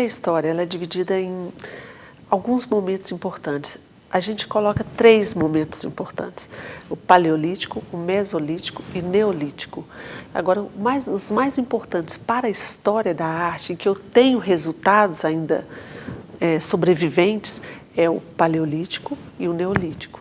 pré-história ela é dividida em alguns momentos importantes. A gente coloca 3 momentos importantes: o paleolítico, o mesolítico e neolítico. Agora, os mais importantes para a história da arte, em que eu tenho resultados ainda sobreviventes, é o paleolítico e o neolítico.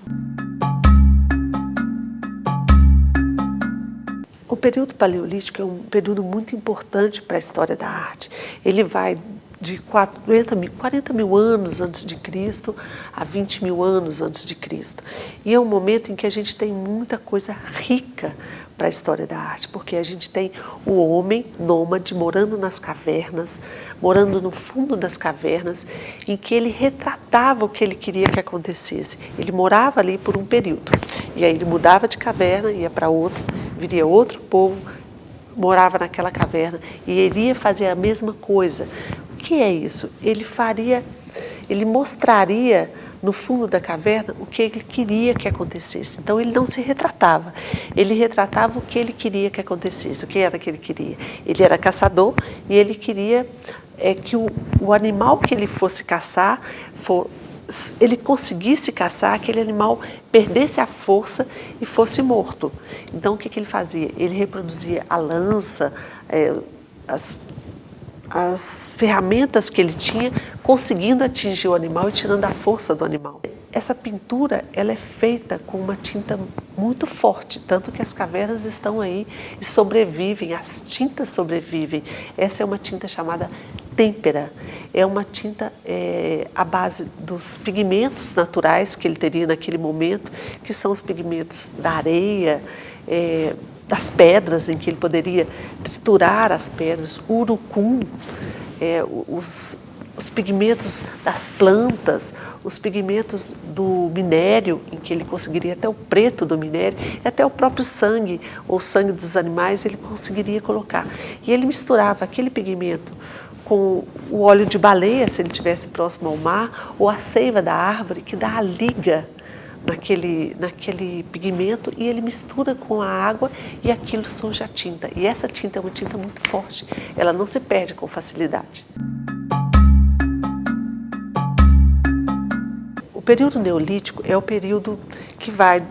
O período paleolítico é um período muito importante para a história da arte. Ele vai de 40 mil anos antes de Cristo a 20 mil anos antes de Cristo. E é um momento em que a gente tem muita coisa rica para a história da arte, porque a gente tem o homem nômade morando nas cavernas, morando no fundo das cavernas, em que ele retratava o que ele queria que acontecesse. Ele morava ali por um período, e aí ele mudava de caverna, ia para outra, viria outro povo, morava naquela caverna e iria fazer a mesma coisa. O que é isso? Ele mostraria no fundo da caverna o que ele queria que acontecesse. Então ele não se retratava, ele retratava o que ele queria que acontecesse. O que era que ele queria? Ele era caçador e ele queria que o animal que ele fosse caçar, ele conseguisse caçar, aquele animal perdesse a força e fosse morto. Então o que ele fazia? Ele reproduzia a lança, as ferramentas que ele tinha, conseguindo atingir o animal e tirando a força do animal. Essa pintura ela é feita com uma tinta muito forte, tanto que as cavernas estão aí e sobrevivem, as tintas sobrevivem. Essa é uma tinta chamada têmpera, é uma tinta à base dos pigmentos naturais que ele teria naquele momento, que são os pigmentos da areia, das pedras, em que ele poderia triturar as pedras, o urucum, os pigmentos das plantas, os pigmentos do minério, em que ele conseguiria até o preto do minério, e até o próprio sangue, ou sangue dos animais, ele conseguiria colocar. E ele misturava aquele pigmento com o óleo de baleia, se ele estivesse próximo ao mar, ou a seiva da árvore, que dá a liga naquele pigmento, e ele mistura com a água e aquilo surge a tinta. E essa tinta é uma tinta muito forte, ela não se perde com facilidade. O período neolítico é o período que vai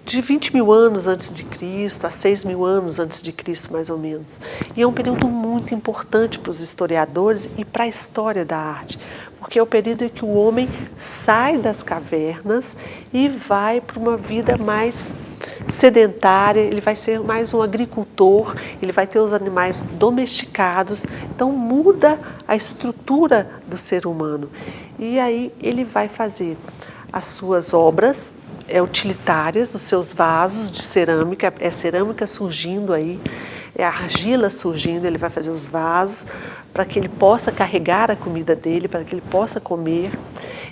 de 20 mil anos antes de Cristo a 6 mil anos antes de Cristo, mais ou menos. E é um período muito importante para os historiadores e para a história da arte, porque é o período em que o homem sai das cavernas e vai para uma vida mais sedentária, ele vai ser mais um agricultor, ele vai ter os animais domesticados, então muda a estrutura do ser humano. E aí ele vai fazer as suas obras utilitárias, os seus vasos de cerâmica, é cerâmica surgindo aí, é argila surgindo, ele vai fazer os vasos para que ele possa carregar a comida dele, para que ele possa comer.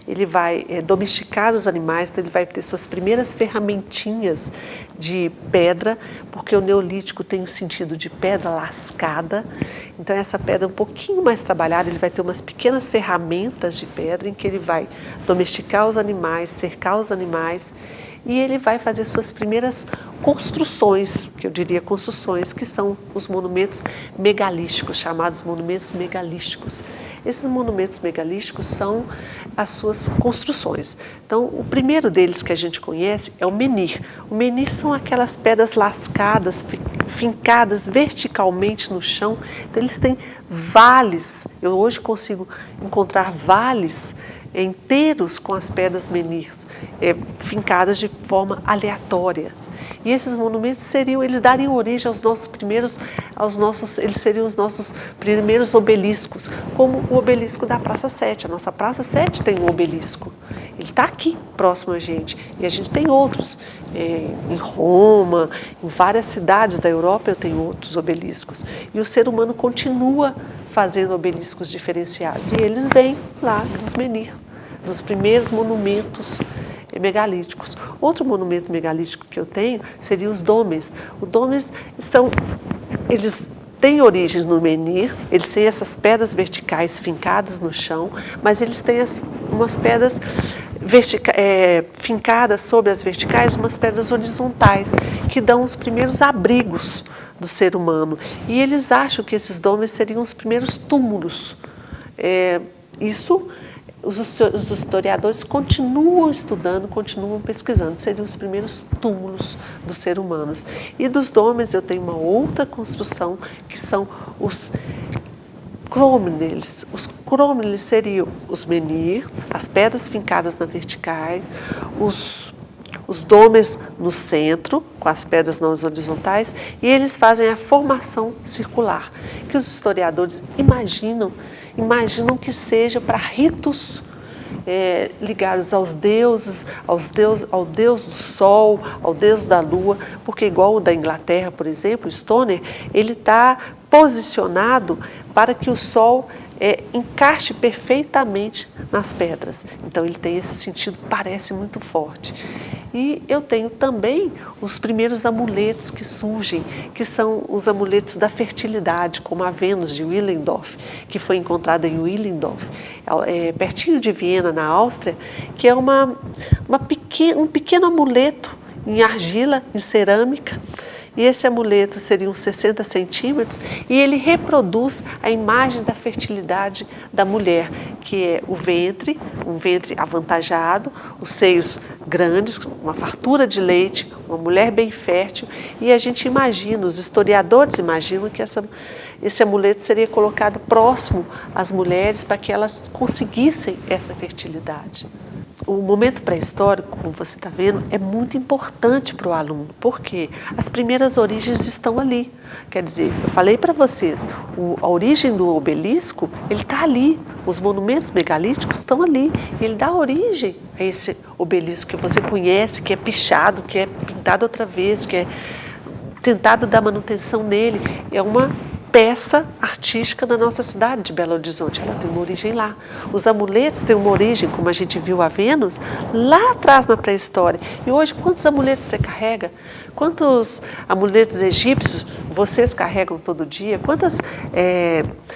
Ele vai domesticar os animais, então ele vai ter suas primeiras ferramentinhas de pedra, porque o neolítico tem o sentido de pedra lascada, então essa pedra é um pouquinho mais trabalhada, ele vai ter umas pequenas ferramentas de pedra em que ele vai domesticar os animais, cercar os animais, e ele vai fazer suas primeiras construções, que eu diria construções, que são os monumentos megalísticos, chamados monumentos megalísticos. Esses monumentos megalísticos são as suas construções. Então, o primeiro deles que a gente conhece é o menhir. O menhir são aquelas pedras lascadas, fincadas verticalmente no chão. Então, eles têm vales. Eu hoje consigo encontrar vales inteiros com as pedras menhirs, fincadas de forma aleatória. E esses monumentos eles dariam origem eles seriam os nossos primeiros obeliscos, como o obelisco da Praça 7. A nossa Praça 7 tem um obelisco, ele está aqui próximo a gente, e a gente tem outros, em Roma, em várias cidades da Europa eu tenho outros obeliscos, e o ser humano continua fazendo obeliscos diferenciados, e eles vêm lá dos menhirs, dos primeiros monumentos megalíticos. Outro monumento megalítico que eu tenho seria os domes. Os domes eles têm origens no menhir, eles têm essas pedras verticais fincadas no chão, mas eles têm umas pedras fincadas sobre as verticais, umas pedras horizontais, que dão os primeiros abrigos do ser humano. E eles acham que esses domes seriam os primeiros túmulos Isso os historiadores continuam estudando, continuam pesquisando. Seriam os primeiros túmulos dos seres humanos. E dos domes eu tenho uma outra construção, que são os crômenes. Os crômenes seriam os menhir, as pedras fincadas na verticais, os domes no centro, com as pedras nas horizontais, e eles fazem a formação circular, que os historiadores imaginam que seja para ritos ligados aos deuses, ao deus do sol, ao deus da lua, porque igual o da Inglaterra, por exemplo, Stoner, ele está posicionado para que o sol encaixe perfeitamente nas pedras. Então ele tem esse sentido, parece muito forte. E eu tenho também os primeiros amuletos que surgem, que são os amuletos da fertilidade, como a Vênus de Willendorf, que foi encontrada em Willendorf, pertinho de Viena, na Áustria, que é um pequeno amuleto em argila, em cerâmica. E esse amuleto seria uns 60 centímetros e ele reproduz a imagem da fertilidade da mulher, que é o ventre, um ventre avantajado, os seios grandes, uma fartura de leite, uma mulher bem fértil. E a gente imagina, os historiadores imaginam que esse amuleto seria colocado próximo às mulheres para que elas conseguissem essa fertilidade. O momento pré-histórico, como você está vendo, é muito importante para o aluno, porque as primeiras origens estão ali. Quer dizer, eu falei para vocês, a origem do obelisco, ele está ali, os monumentos megalíticos estão ali, e ele dá origem a esse obelisco que você conhece, que é pichado, que é pintado outra vez, que é tentado dar manutenção nele. É uma peça artística da nossa cidade de Belo Horizonte, ela tem uma origem lá. Os amuletos têm uma origem, como a gente viu a Vênus, lá atrás na pré-história. E hoje, quantos amuletos você carrega? Quantos amuletos egípcios vocês carregam todo dia? Quantas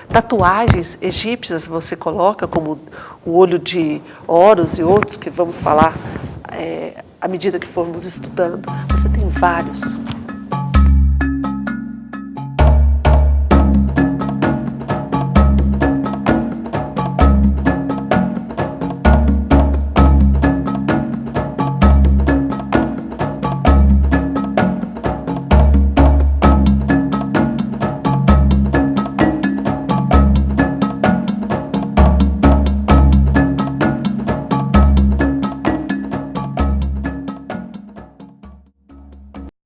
tatuagens egípcias você coloca, como o olho de Horus e outros que vamos falar à medida que formos estudando? Você tem vários.